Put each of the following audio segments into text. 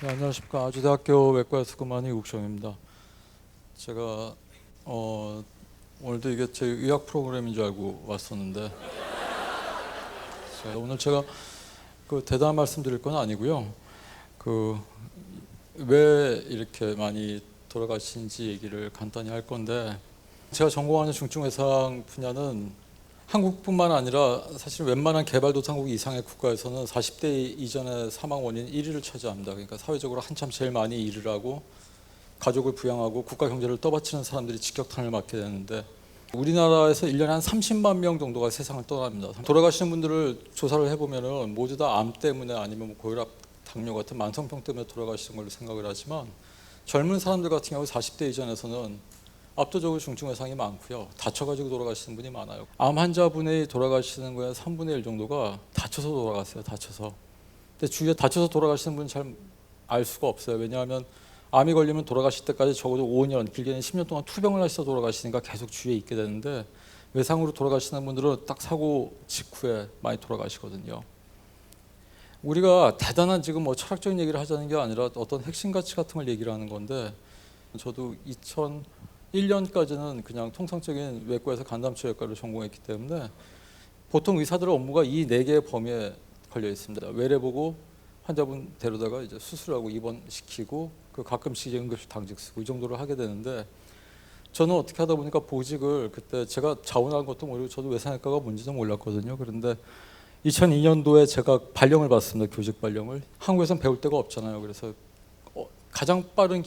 네, 안녕하십니까. 아주대학교 외과에서 근무하는 이국정입니다. 제가 오늘도 이게 제 의학 프로그램인 줄 알고 왔었는데 오늘 제가 그 대단한 말씀 드릴 건 아니고요. 그 왜 이렇게 많이 돌아가신지 얘기를 간단히 할 건데, 제가 전공하는 중증외상 분야는 한국뿐만 아니라 사실 웬만한 개발도상국 이상의 국가에서는 40대 이전의 사망 원인 1위를 차지합니다. 그러니까 사회적으로 한참 제일 많이 일을 하고 가족을 부양하고 국가 경제를 떠받치는 사람들이 직격탄을 맞게 되는데, 우리나라에서 1년에 한 30만 명 정도가 세상을 떠납니다. 돌아가시는 분들을 조사를 해보면 모두 다 암 때문에 아니면 뭐 고혈압, 당뇨 같은 만성병 때문에 돌아가시는 걸로 생각을 하지만, 젊은 사람들 같은 경우 40대 이전에서는 압도적으로 중증외상이 많고요. 다쳐가지고 돌아가시는 분이 많아요. 암 환자분이 돌아가시는 거에 3분의 1 정도가 다쳐서 돌아갔어요. 다쳐서. 근데 주위에 다쳐서 돌아가시는 분 잘 알 수가 없어요. 왜냐하면 암이 걸리면 돌아가실 때까지 적어도 5년, 길게는 10년 동안 투병을 하셔서 돌아가시니까 계속 주위에 있게 되는데, 외상으로 돌아가시는 분들은 딱 사고 직후에 많이 돌아가시거든요. 우리가 대단한 지금 뭐 철학적인 얘기를 하자는 게 아니라 어떤 핵심 가치 같은 걸 얘기를 하는 건데, 저도 2001년까지는 그냥 통상적인 외과에서 간담치료외과를 전공했기 때문에 보통 의사들의 업무가 이 4개의 범위에 걸려 있습니다. 외래 보고 환자분 데려다가 이제 수술하고 입원시키고 그 가끔씩 이제 응급실 당직 쓰고 이 정도를 하게 되는데, 저는 어떻게 하다 보니까 보직을, 그때 제가 자원한 것도 모르고 저도 외상외과가 뭔지도 몰랐거든요. 그런데 2002년도에 제가 발령을 받습니다. 교직 발령을. 한국에선 배울 데가 없잖아요. 그래서 가장 빠른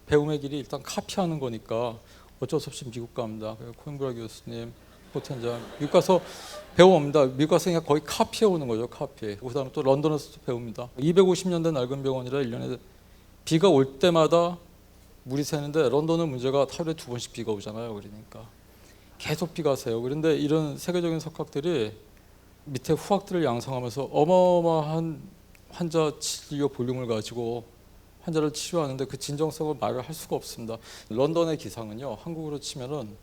배움의 길이 일단 카피하는 거니까 어쩔 수 없이 미국 갑니다. 코임브라 교수님, 포텐자 미국 가서 배워옵니다. 미국 가서 그냥 거의 카피해 오는 거죠. 카피. 그다음에 또 런던에서도 배웁니다. 250년 된 낡은 병원이라 1년에 비가 올 때마다 물이 새는데, 런던은 문제가 하루에 2번씩 비가 오잖아요. 그러니까 계속 비가 새요. 그런데 이런 세계적인 석학들이 밑에 후학들을 양성하면서 어마어마한 환자 진료 볼륨을 가지고 환자를 치료하는데 그 진정성을 말을 할 수가 없습니다. 런던의 기상은요, 한국으로 치면은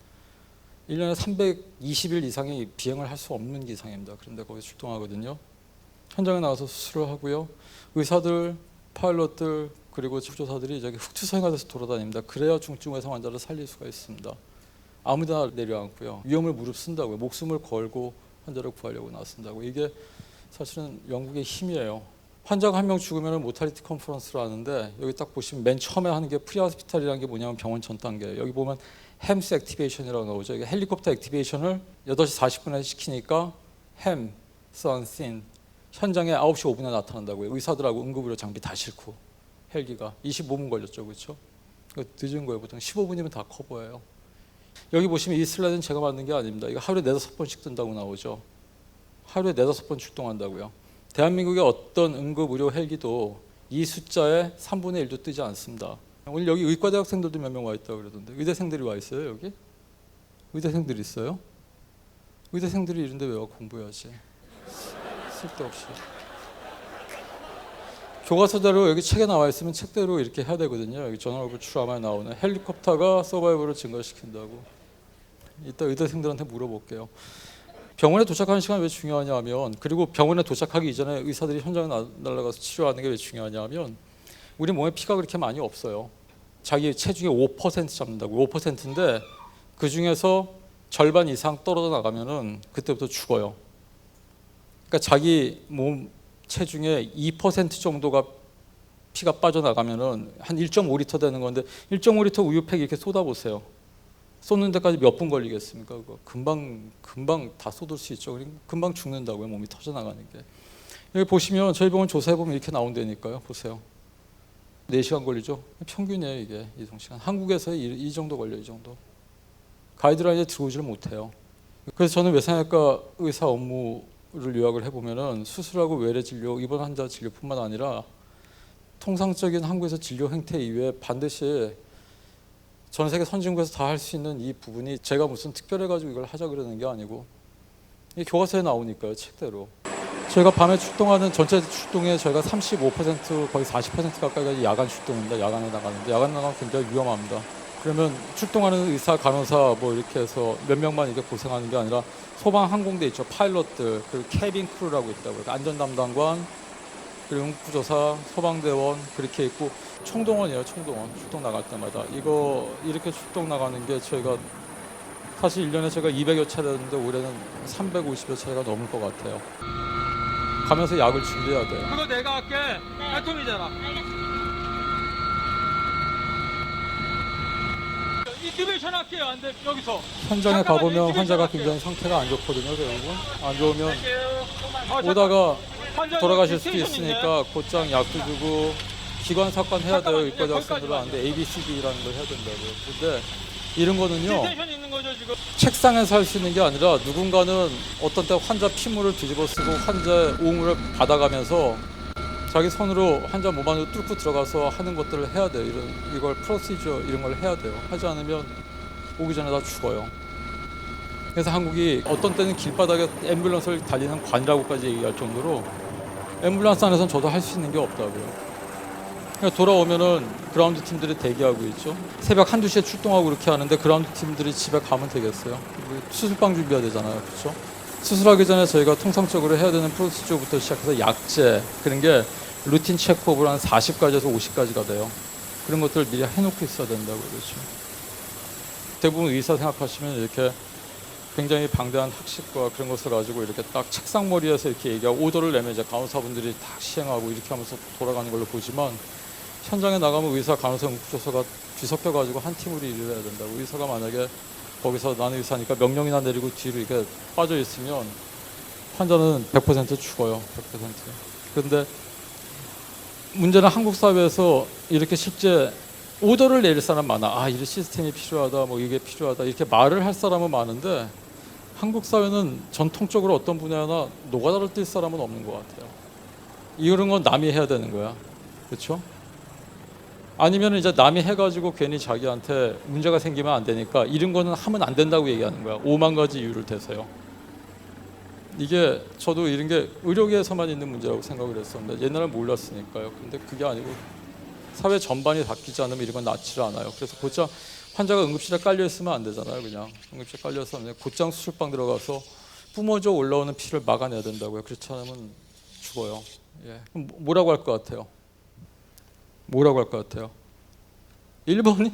1년에 320일 이상이 비행을 할 수 없는 기상입니다. 그런데 거기 출동하거든요. 현장에 나가서 수술을 하고요. 의사들, 파일럿들, 그리고 조조사들이 저기 흑투성이가 돼서 돌아다닙니다. 그래야 중증외상 환자를 살릴 수가 있습니다. 아무데나 내려앉고요. 위험을 무릅쓴다고요. 목숨을 걸고 환자를 구하려고 나선다고. 이게 사실은 영국의 힘이에요. 환자가 한 명 죽으면 모탈리티 컨퍼런스를 하는데, 여기 딱 보시면 맨 처음에 하는 게 프리하스피탈이라는 게 뭐냐면 병원 전 단계예요. 여기 보면 햄스 액티베이션이라고 나오죠. 이게 헬리콥터 액티베이션을 8시 40분에 시키니까 햄, 선, 씬 현장에 9시 5분에 나타난다고요. 의사들하고 응급의료 장비 다 싣고. 헬기가 25분 걸렸죠. 그렇죠? 늦은 거예요. 보통 15분이면 다 커버예요. 여기 보시면 이 슬라이드는 제가 만든 게 아닙니다. 이거 하루에 4-5번씩 뜬다고 나오죠. 하루에 4-5번 출동한다고요. 대한민국의 어떤 응급의료 헬기도 이 숫자의 3분의 1도 뜨지 않습니다. 오늘 여기 의과대학생들도 몇 명 와 있다고 그러던데, 의대생들이 와 있어요 여기? 의대생들이 있어요? 의대생들이 이런데 왜 와 공부해야지. 쓸데없이. 교과서대로 여기 책에 나와 있으면 책대로 이렇게 해야 되거든요. 여기 저널 오브 트라마에 나오는 헬리콥터가 서바이벌을 증가시킨다고. 이따 의대생들한테 물어볼게요. 병원에 도착하는 시간이 왜 중요하냐 하면, 그리고 병원에 도착하기 이전에 의사들이 현장에 날아가서 치료하는 게 왜 중요하냐 하면, 우리 몸에 피가 그렇게 많이 없어요. 자기 체중의 5% 잡는다고. 5%인데 그 중에서 절반 이상 떨어져 나가면은 그때부터 죽어요. 그러니까 자기 몸 체중의 2% 정도가 피가 빠져나가면은 한 1.5리터 되는 건데, 1.5리터 우유팩 이렇게 쏟아보세요. 쏟는 데까지 몇 분 걸리겠습니까? 그거 금방 다 쏟을 수 있죠. 금방 죽는다고요. 몸이 터져나가는 게. 여기 보시면 저희 병원 조사해보면 이렇게 나온다니까요. 보세요. 4시간 걸리죠. 평균이에요. 이게 이동시간. 한국에서 이 정도 걸려요. 이 정도. 가이드라인에 들어오지를 못해요. 그래서 저는 외상외과 의사 업무를 요약을 해보면은 수술하고 외래 진료, 입원 환자 진료뿐만 아니라 통상적인 한국에서 진료 행태 이외에 반드시 전 세계 선진국에서 다 할 수 있는 이 부분이, 제가 무슨 특별해가지고 이걸 하자 그러는 게 아니고 이 교과서에 나오니까요. 책대로. 저희가 밤에 출동하는 전체 출동에 저희가 35% 거의 40% 가까이가 야간 출동입니다. 야간에 나가는데, 야간 나가면 굉장히 위험합니다. 그러면 출동하는 의사, 간호사 뭐 이렇게 해서 몇 명만 이렇게 고생하는 게 아니라 소방 항공대 있죠. 파일럿들, 그리고 캐빈 크루라고 있다고요. 안전 담당관, 그리고 응급구조사, 소방대원 그렇게 있고 총동원이에요. 총동원 출동 나갈 때마다 이거 이렇게 출동 나가는 게 저희가 사실 1년에 제가 200여 차례였는데 올해는 350여 차례가 넘을 것 같아요. 가면서 약을 준비해야 돼요. 그거 내가 할게. 아톰이잖아. 인티베이션 할게요. 안 돼. 여기서. 현장에 잠깐만요. 가보면 인티베이션 환자가 할게요. 굉장히 상태가 안 좋거든요. 대부분 안 좋으면 잠깐. 오다가 환자님 돌아가실 수도 스테이션 있으니까 곧장 약도 주고 기관 사건 해야 돼요. 잠깐만요. 입과자 거기까지 학생들은 안 돼. ABCD라는 걸 해야 된다고요. 근데 이런 거는요. 스테이션 있는 거죠 지금. 책상에서 할 수 있는 게 아니라 누군가는 어떤 때 환자 피물을 뒤집어 쓰고 환자의 오물을 받아가면서 자기 손으로 환자 몸 안으로 뚫고 들어가서 하는 것들을 해야 돼요. 이걸 프로시저 이런 걸 해야 돼요. 하지 않으면 오기 전에 다 죽어요. 그래서 한국이 어떤 때는 길바닥에 앰뷸런스를 달리는 관이라고까지 얘기할 정도로 앰뷸런스 안에서는 저도 할 수 있는 게 없다고요. 그러니까 돌아오면은 그라운드 팀들이 대기하고 있죠. 새벽 1, 2시에 출동하고 그렇게 하는데 그라운드 팀들이 집에 가면 되겠어요. 수술방 준비해야 되잖아요. 그렇죠? 수술하기 전에 저희가 통상적으로 해야 되는 프로시저부터 시작해서 약제 그런 게 루틴 체크업을 한 40가지에서 50가지가 돼요. 그런 것들을 미리 해놓고 있어야 된다고 그러죠. 대부분 의사 생각하시면 이렇게 굉장히 방대한 학식과 그런 것을 가지고 이렇게 딱 책상머리에서 이렇게 얘기하고 오더를 내면 이제 간호사분들이 딱 시행하고 이렇게 하면서 돌아가는 걸로 보지만 현장에 나가면 의사, 간호사, 응급조사가 뒤섞여가지고 한 팀으로 일을 해야 된다고. 의사가 만약에 거기서 나는 의사니까 명령이나 내리고 뒤로 이렇게 빠져 있으면 환자는 100% 죽어요. 100%. 그런데 문제는 한국 사회에서 이렇게 실제 오더를 내릴 사람 많아. 아, 이런 시스템이 필요하다, 뭐 이게 필요하다 이렇게 말을 할 사람은 많은데 한국 사회는 전통적으로 어떤 분야나 노가다를 뛸 사람은 없는 것 같아요. 이런 건 남이 해야 되는 거야, 그렇죠? 아니면 이제 남이 해가지고 괜히 자기한테 문제가 생기면 안 되니까 이런 거는 하면 안 된다고 얘기하는 거야. 5만 가지 이유를 대서요. 이게 저도 이런 게 의료계에서만 있는 문제라고 생각을 했었는데 옛날엔 몰랐으니까요. 근데 그게 아니고 사회 전반이 바뀌지 않으면 이런 건 낫지를 않아요. 그래서 곧장 환자가 응급실에 깔려 있으면 안 되잖아요. 그냥 응급실에 깔려서 그냥 곧장 수술방 들어가서 뿜어져 올라오는 피를 막아내야 된다고요. 그렇지 않으면 죽어요. 예. 그럼 뭐라고 할 것 같아요? 뭐라고 할 것 같아요? 1번이?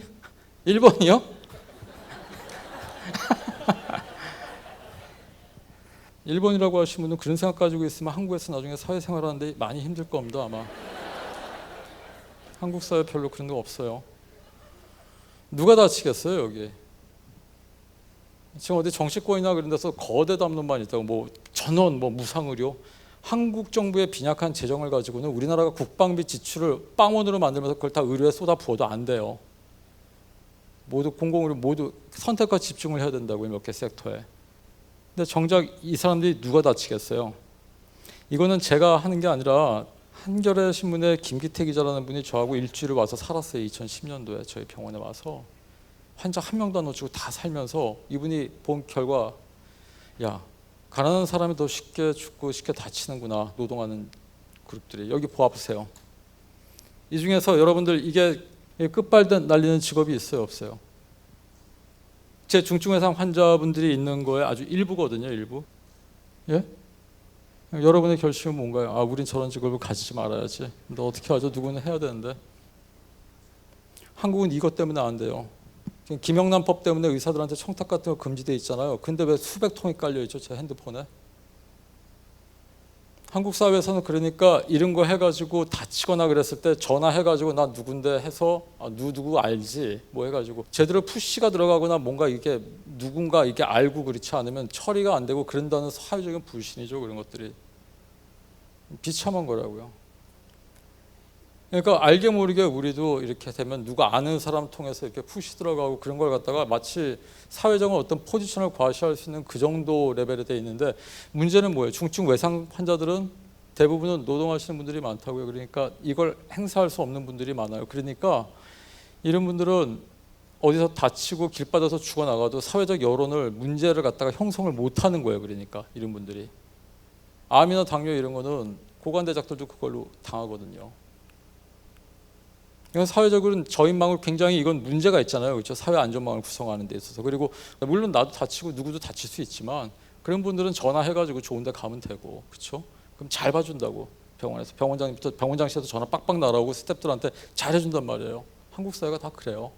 1번이요? 일본이라고 하신 분은 그런 생각 가지고 있으면 한국에서 나중에 사회생활하는데 많이 힘들 겁니다. 아마 한국 사회 별로 그런 거 없어요. 누가 다치겠어요 여기? 지금 어디 정치권이나 그런 데서 거대 담론만 있다고 뭐 전원 뭐 무상의료 한국 정부의 빈약한 재정을 가지고는 우리나라가 국방비 지출을 빵원으로 만들면서 그걸 다 의료에 쏟아 부어도 안 돼요. 모두 공공의료 모두 선택과 집중을 해야 된다고요. 몇 개 섹터에. 근데 정작 이 사람들이 누가 다치겠어요? 이거는 제가 하는 게 아니라 한겨레 신문의 김기태 기자라는 분이 저하고 일주일을 와서 살았어요. 2010년도에 저희 병원에 와서 환자 한 명도 안 놓치고 다 살면서 이분이 본 결과 야 가난한 사람이 더 쉽게 죽고 쉽게 다치는구나. 노동하는 그룹들이. 여기 보아보세요. 이 중에서 여러분들 이게 끝발den 날리는 직업이 있어요 없어요? 제 중증외상 환자분들이 있는 거에 아주 일부거든요. 일부. 예? 여러분의 결심은 뭔가요? 아, 우린 저런 직업을 가지지 말아야지. 근데 어떻게 하죠? 누구는 해야 되는데. 한국은 이것 때문에 안 돼요. 김영란법 때문에 의사들한테 청탁 같은 거 금지돼 있잖아요. 근데 왜 수백 통이 깔려 있죠? 제 핸드폰에. 한국 사회에서는 그러니까 이런 거 해가지고 다치거나 그랬을 때 전화해가지고 나 누군데 해서 아, 누구 알지 뭐 해가지고 제대로 푸시가 들어가거나 뭔가 이게 누군가 이게 알고 그렇지 않으면 처리가 안 되고 그런다는 사회적인 불신이죠. 그런 것들이 비참한 거라고요. 그러니까 알게 모르게 우리도 이렇게 되면 누가 아는 사람 통해서 이렇게 푸시 들어가고 그런 걸 갖다가 마치 사회적인 어떤 포지션을 과시할 수 있는 그 정도 레벨에 돼 있는데 문제는 뭐예요? 중증 외상 환자들은 대부분은 노동하시는 분들이 많다고요. 그러니까 이걸 행사할 수 없는 분들이 많아요. 그러니까 이런 분들은 어디서 다치고 길 빠져서 죽어나가도 사회적 여론을 문제를 갖다가 형성을 못하는 거예요. 그러니까 이런 분들이 암이나 당뇨 이런 거는 고관대작들도 그걸로 당하거든요. 이건 사회적으로는 저인망을 굉장히 이건 문제가 있잖아요. 그렇죠? 사회 안전망을 구성하는 데 있어서. 그리고 물론 나도 다치고 누구도 다칠 수 있지만 그런 분들은 전화해가지고 좋은 데 가면 되고 그렇죠? 그럼 잘 봐준다고. 병원에서 병원장실에서 전화 빡빡 날아오고 스태프들한테 잘해준단 말이에요. 한국 사회가 다 그래요.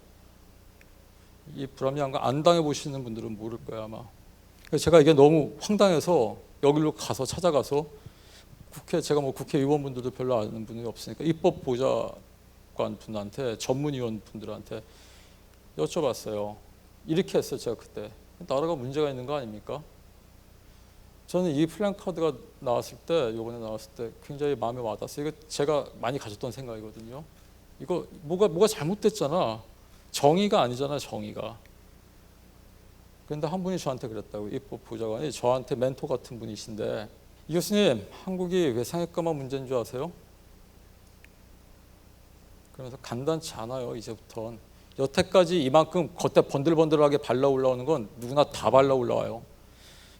이 불합리한 거 안 당해보시는 분들은 모를 거예요 아마. 그래서 제가 이게 너무 황당해서 여기로 가서 찾아가서 제가 뭐 국회의원분들도 별로 아는 분이 없으니까 입법보좌관 분한테 전문위원 분들한테 여쭤봤어요. 이렇게 했어요 제가 그때. 나라가 문제가 있는 거 아닙니까? 저는 이 플랜카드가 나왔을 때, 이번에 나왔을 때 굉장히 마음에 와닿았어요. 이거 제가 많이 가졌던 생각이거든요. 이거 뭐가 잘못됐잖아. 정의가 아니잖아, 정의가. 그런데 한 분이 저한테 그랬다고. 입법보좌관이 저한테 멘토 같은 분이신데, 이 교수님, 한국이 외상외과만 문제인 줄 아세요? 그러면서 간단치 않아요, 이제부턴. 여태까지 이만큼 겉에 번들번들하게 발라 올라오는 건 누구나 다 발라 올라와요.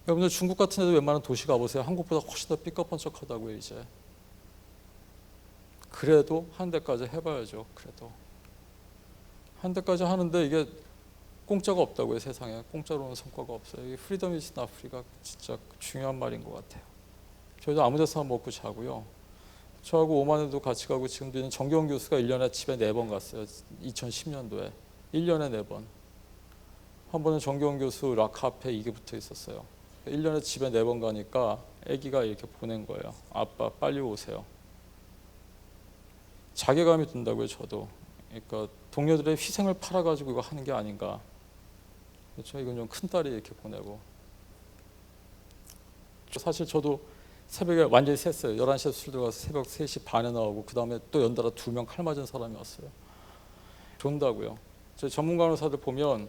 여러분들 중국 같은 데도 웬만한 도시 가보세요. 한국보다 훨씬 더 삐까뻔쩍하다고요 이제. 그래도 한 대까지 해봐야죠. 그래도 한 대까지 하는데 이게 공짜가 없다고요. 세상에 공짜로는 성과가 없어요. 이 프리덤 이즈 나 프리가 진짜 중요한 말인 것 같아요. 저희도 아무 데서나 먹고 자고요. 저하고 오만에도 같이 가고 지금도 있는 정경훈 교수가 1년에 집에 4번 갔어요. 2010년도에 1년에 4번. 한 번은 정경훈 교수 락 앞에 이게 붙어 있었어요. 1년에 집에 4번 가니까 아기가 이렇게 보낸 거예요. 아빠 빨리 오세요. 자괴감이 든다고요. 저도. 그러니까 동료들의 희생을 팔아가지고 이거 하는 게 아닌가. 그렇죠. 이건 좀 큰딸이 이렇게 보내고. 사실 저도 새벽에 완전히 샜어요. 11시에 술 들어가서 새벽 3시 반에 나오고 그 다음에 또 연달아 2명 칼 맞은 사람이 왔어요. 존다고요. 저희 전문 간호사들 보면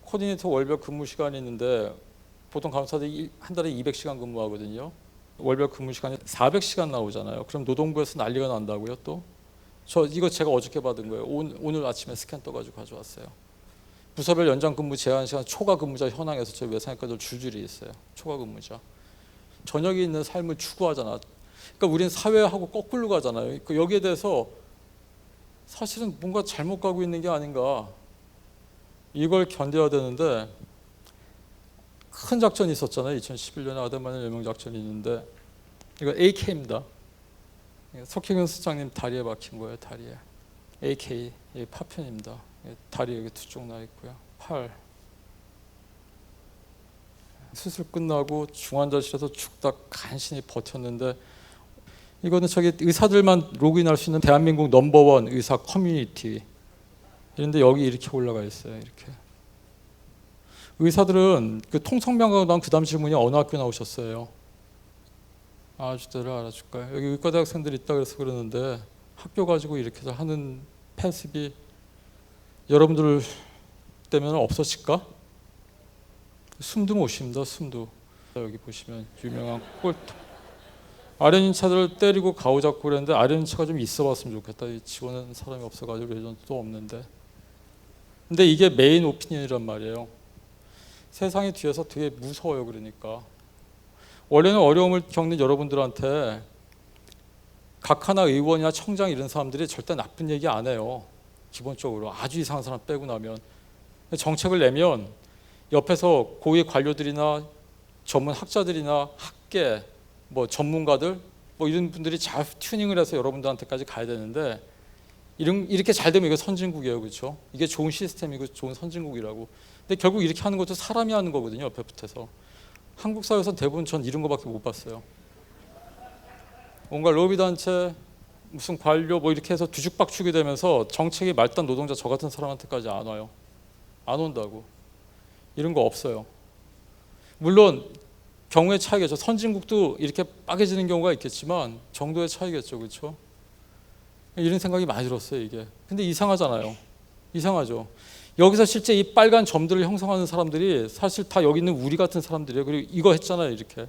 코디네이터 월별 근무 시간이 있는데 보통 간호사들이 한 달에 200시간 근무하거든요. 월별 근무 시간이 400시간 나오잖아요. 그럼 노동부에서 난리가 난다고요 또. 이거 제가 어저께 받은 거예요. 오늘 아침에 스캔 떠가지고 가져왔어요. 부서별 연장 근무 제한 시간 초과 근무자 현황에서 저희 외상외과들 줄줄이 있어요. 초과 근무자. 저녁에 있는 삶을 추구하잖아. 그러니까 우리는 사회하고 거꾸로 가잖아요. 그러니까 여기에 대해서 사실은 뭔가 잘못 가고 있는 게 아닌가. 이걸 견뎌야 되는데 큰 작전이 있었잖아요. 2011년에 아데마니 열명 작전이 있는데 이거 AK입니다. 석희균 수장님 다리에 박힌 거예요. 다리에. AK 파편입니다. 다리 여기 2쪽 나 있고요. 팔. 수술 끝나고 중환자실에서 죽다 간신히 버텼는데 이거는 저기 의사들만 로그인할 수 있는 대한민국 넘버원 의사 커뮤니티 이런데 여기 이렇게 올라가 있어요. 이렇게. 의사들은 그 통성명하고 난 그 다음 질문이 어느 학교 나오셨어요? 아주대를 알아줄까요? 여기 의과대학생들이 있다 그래서 그러는데 학교 가지고 이렇게 해서 하는 펜습이 여러분들 때문에 없어질까? 숨도 못 쉽니다. 숨도. 여기 보시면 유명한 꼴통. 아련인차들을 때리고 가오잡고 그랬는데 아련인차가 좀 있어봤으면 좋겠다. 지원하는 사람이 없어가지고 예전도 없는데. 근데 이게 메인 오피니언이란 말이에요. 세상이 뒤에서 되게 무서워요. 그러니까 원래는 어려움을 겪는 여러분들한테 각 하나 의원이나 청장 이런 사람들이 절대 나쁜 얘기 안 해요. 기본적으로 아주 이상한 사람 빼고 나면. 정책을 내면 옆에서 고위 관료들이나 전문 학자들이나 학계 뭐 전문가들 뭐 이런 분들이 잘 튜닝을 해서 여러분들한테까지 가야 되는데 이렇게 잘 되면 이거 선진국이에요. 그렇죠? 이게 좋은 시스템이고 좋은 선진국이라고. 근데 결국 이렇게 하는 것도 사람이 하는 거거든요. 옆에 붙어서. 한국 사회에서 대부분 전 이런 거밖에 못 봤어요. 뭔가 로비 단체 무슨 관료 뭐 이렇게 해서 뒤죽박죽이 되면서 정책이 말단 노동자 저 같은 사람한테까지 안 와요. 안 온다고. 이런 거 없어요. 물론 경우의 차이겠죠. 선진국도 이렇게 빠개지는 경우가 있겠지만 정도의 차이겠죠. 그렇죠? 이런 생각이 많이 들었어요. 이게. 근데 이상하잖아요. 이상하죠. 여기서 실제 이 빨간 점들을 형성하는 사람들이 사실 다 여기 있는 우리 같은 사람들이에요. 그리고 이거 했잖아요. 이렇게.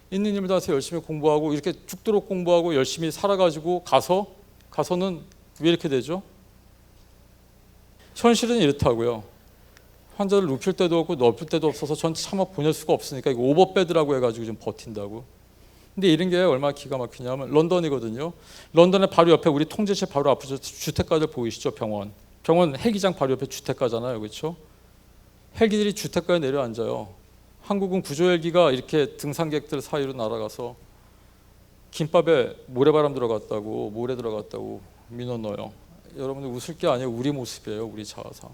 있는 힘을 다해서 열심히 공부하고 이렇게 죽도록 공부하고 열심히 살아가지고 가서는 왜 이렇게 되죠? 현실은 이렇다고요. 환자를 눕힐 때도 없고 넓힐 때도 없어서 전 차마 보낼 수가 없으니까 이거 오버베드라고 해가지고 좀 버틴다고. 근데 이런 게 얼마나 기가 막히냐면 런던이거든요. 런던에 바로 옆에 우리 통제실 바로 앞에 주택가들 보이시죠? 병원 헬기장 바로 옆에 주택가잖아요. 그렇죠? 헬기들이 주택가에 내려앉아요. 한국은 구조 헬기가 이렇게 등산객들 사이로 날아가서 김밥에 모래바람 들어갔다고, 모래 들어갔다고 민원 넣어요. 여러분들 웃을 게 아니에요. 우리 모습이에요. 우리 자아상.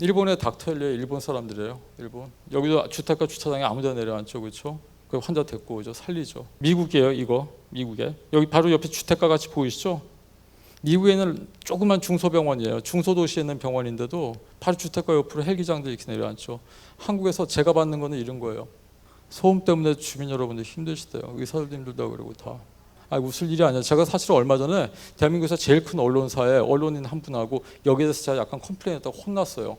일본의 닥터헬리에 일본 사람들이에요. 일본. 여기도 주택가 주차장에 아무데나 내려앉죠. 그렇죠? 그 환자 데리고 오죠. 살리죠. 미국이에요. 이거. 미국에. 여기 바로 옆에 주택가 같이 보이시죠? 미국에는 조그만 중소병원이에요. 중소도시에 있는 병원인데도 바로 주택가 옆으로 헬기장들이 이렇게 내려앉죠. 한국에서 제가 받는 거는 이런 거예요. 소음 때문에 주민 여러분들 힘드시대요. 의사들도 그러고 다. 웃을 일이 아니야. 제가 사실 얼마 전에 대한민국에서 제일 큰 언론사에 언론인 한 분하고 여기에 대해서 제가 약간 컴플레인했다고 혼났어요.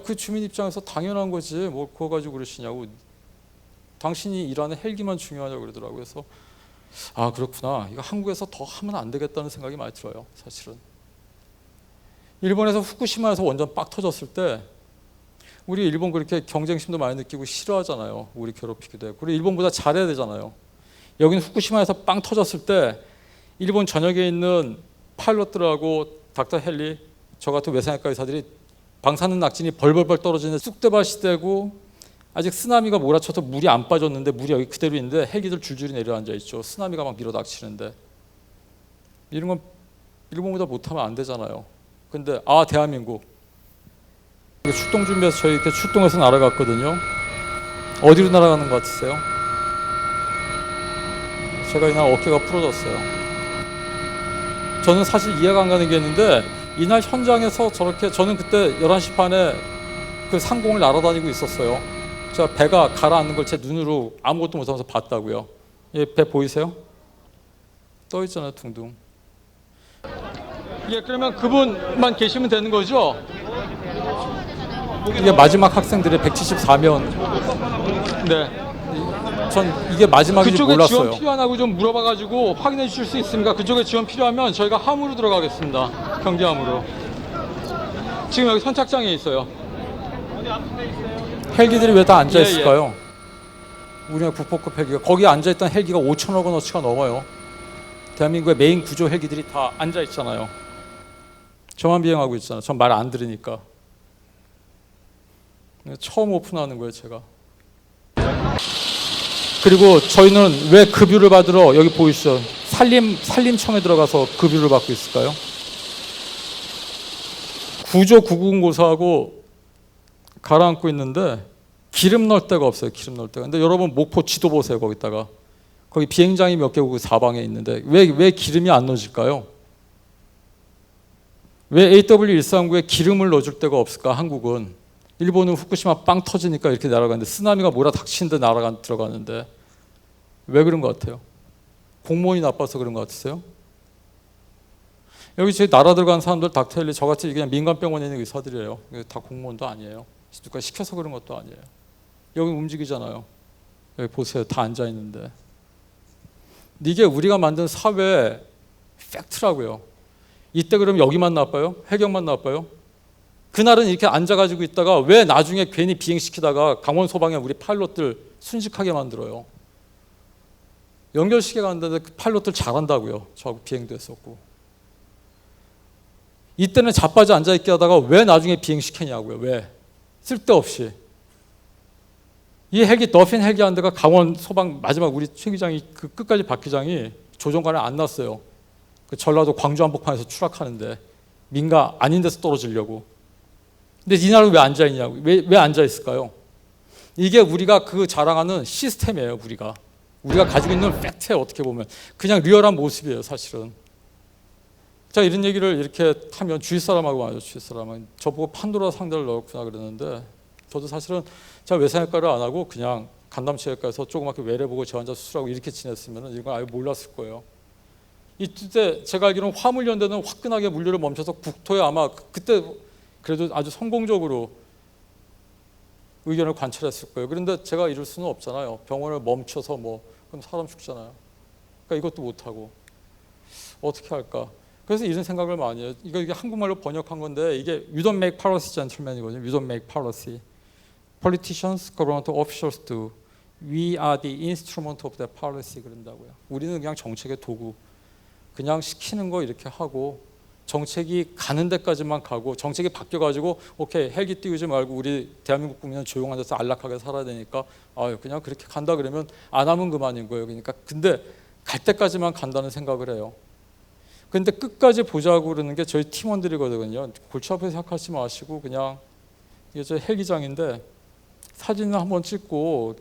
그 주민 입장에서 당연한 거지. 뭘 그거 가지고 그러시냐고. 당신이 일하는 헬기만 중요하냐고 그러더라고요. 그래서 그렇구나. 이거 한국에서 더 하면 안 되겠다는 생각이 많이 들어요. 사실은. 일본에서 후쿠시마에서 원전 빡 터졌을 때 우리 일본 그렇게 경쟁심도 많이 느끼고 싫어하잖아요. 우리 괴롭히기도 하고. 그리고 일본보다 잘해야 되잖아요. 여기는 후쿠시마에서 빵 터졌을 때 일본 전역에 있는 파일럿들하고 닥터 헬리, 저 같은 외상외과 의사들이 방사능 낙진이 벌벌벌 떨어지는 쑥대밭이 되고 아직 쓰나미가 몰아쳐서 물이 안 빠졌는데 물이 여기 그대로 있는데 헬기들 줄줄이 내려앉아 있죠. 쓰나미가 막 밀어 닥치는데 이런 건 일본보다 못하면 안 되잖아요. 근데 대한민국 출동 준비해서 저희 이렇게 출동해서 날아갔거든요. 어디로 날아가는 것 같으세요? 제가 이날 어깨가 부러졌어요. 저는 사실 이해가 안 가는 게 있는데 이날 현장에서 저렇게 저는 그때 11시 반에 그 상공을 날아다니고 있었어요. 제가 배가 가라앉는 걸 제 눈으로 아무것도 못하면서 봤다고요. 배 보이세요? 떠 있잖아요, 둥둥. 그러면 그분만 계시면 되는 거죠? 이게 마지막 학생들의 174명. 네. 전 이게 마지막인지 그쪽에 몰랐어요. 지원 필요하냐고 좀 물어봐가지고 확인해 주실 수 있습니까? 그쪽에 지원 필요하면 저희가 함으로 들어가겠습니다. 경비함으로. 지금 여기 선착장에 있어요. 헬기들이 왜 다 앉아 있을까요? 우리나라 국보급 헬기가 거기 앉아 있던 헬기가 5천억 원어치가 넘어요. 대한민국의 메인 구조 헬기들이 다 앉아 있잖아요. 저만 비행하고 있잖아요. 전 말 안 들으니까. 처음 오픈하는 거예요, 제가. 그리고 저희는 왜 급유를 받으러 여기 보이시죠? 산림청에 들어가서 급유를 받고 있을까요? 구조 990고사하고 가라앉고 있는데 기름 넣을 데가 없어요. 기름 넣을 데가. 근데 여러분 목포 지도 보세요. 거기다가 거기 비행장이 몇 개고 사방에 있는데 왜 기름이 안 넣어질까요? 왜 AW139에 기름을 넣어줄 데가 없을까? 한국은. 일본은 후쿠시마 빵 터지니까 이렇게 날아가는데 쓰나미가 몰아닥치는데 들어가는데 왜 그런 것 같아요? 공무원이 나빠서 그런 것 같으세요? 여기 저희 나라 들어간 사람들 닥터헬리 저같이 그냥 민간병원에 있는 의사들이에요. 다 공무원도 아니에요. 누가 시켜서 그런 것도 아니에요. 여기 움직이잖아요. 여기 보세요. 다 앉아 있는데 이게 우리가 만든 사회의 팩트라고요. 이때 그럼 여기만 나빠요? 해경만 나빠요? 그날은 이렇게 앉아가지고 있다가 왜 나중에 괜히 비행시키다가 강원 소방에 우리 파일럿들 순직하게 만들어요? 연결시계가 갔는데 그 파일럿들 잘한다고요. 저하고 비행도 했었고. 이때는 자빠져 앉아있게 하다가 왜 나중에 비행시키냐고요. 왜? 쓸데없이. 이 헬기 더핀 헬기 한 대가 강원 소방 마지막 우리 최 기장이 그 끝까지 박 기장이 조종관에 안 났어요. 그 전라도 광주 한복판에서 추락하는데 민가 아닌 데서 떨어지려고. 근데 이날은 왜 앉아있냐고. 왜 앉아있을까요? 이게 우리가 그 자랑하는 시스템이에요. 우리가 가지고 있는 팩트예요. 어떻게 보면 그냥 리얼한 모습이에요. 사실은. 자, 이런 얘기를 이렇게 하면 주위 사람하고 말이죠. 주위 사람은 저보고 판도라 상자를 넣었구나 그러는데 저도 사실은 제가 외상외과를 안 하고 그냥 간담치외과에서 조그맣게 외래보고 저 환자 수술하고 이렇게 지냈으면 이건 아예 몰랐을 거예요. 이때 제가 알기로는 화물연대는 화끈하게 물류를 멈춰서 국토에 아마 그때 그래도 아주 성공적으로 의견을 관철했을 거예요. 그런데 제가 이럴 수는 없잖아요. 병원을 멈춰서 그럼 사람 죽잖아요. 그러니까 이것도 못하고 어떻게 할까? 그래서 이런 생각을 많이 해요. 이게 한국말로 번역한 건데 이게 You don't make policy, gentlemen이거든요. You don't make policy. Politicians, government officials do. We are the instrument of that policy 그런다고요. 우리는 그냥 정책의 도구. 그냥 시키는 거 이렇게 하고 정책이 가는 데까지만 가고 정책이 바뀌어가지고 오케이 헬기 띄우지 말고 우리 대한민국 국민은 조용한 데서 안락하게 살아야 되니까 그냥 그렇게 간다 그러면 안 하면 그만인 거예요. 그러니까 근데 갈 때까지만 간다는 생각을 해요. 근데 끝까지 보자고 그러는 게 저희 팀원들이거든요. 골치 아프게 생각하지 마시고 그냥 이게 저 헬기장인데 사진을 한번 찍고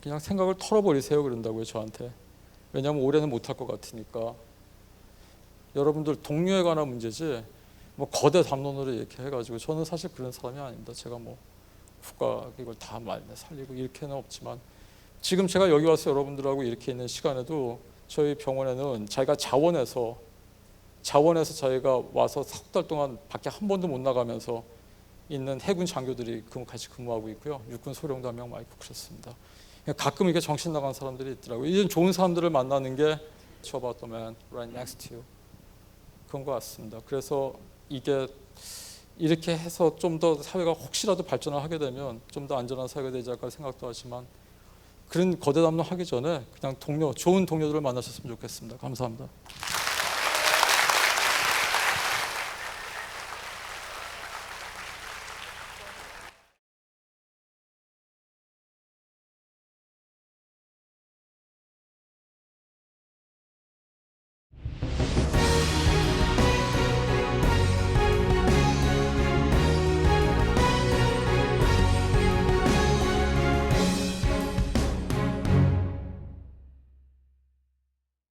그냥 생각을 털어버리세요 그런다고요 저한테. 왜냐하면 올해는 못할 것 같으니까. 여러분들 동료에 관한 문제지 뭐 거대 담론으로 이렇게 해가지고 저는 사실 그런 사람이 아닙니다. 제가 뭐 국가 이걸 다 살리고 이렇게는 없지만 지금 제가 여기 와서 여러분들하고 이렇게 있는 시간에도 저희 병원에는 자기가 자원해서 저희가 와서 4달 동안 밖에 한 번도 못 나가면서 있는 해군 장교들이 같이 근무하고 있고요. 육군 소령도 한 명 많이 있고 그렇습니다. 가끔 이게 정신 나간 사람들이 있더라고요. 이런 좋은 사람들을 만나는 게 It's about the man right next to you. 그런 것 같습니다. 그래서 이게 이렇게 해서 좀 더 사회가 혹시라도 발전을 하게 되면 좀 더 안전한 사회가 되지 않을까 생각도 하지만 그런 거대 담론 하기 전에 그냥 좋은 동료들을 만나셨으면 좋겠습니다. 감사합니다.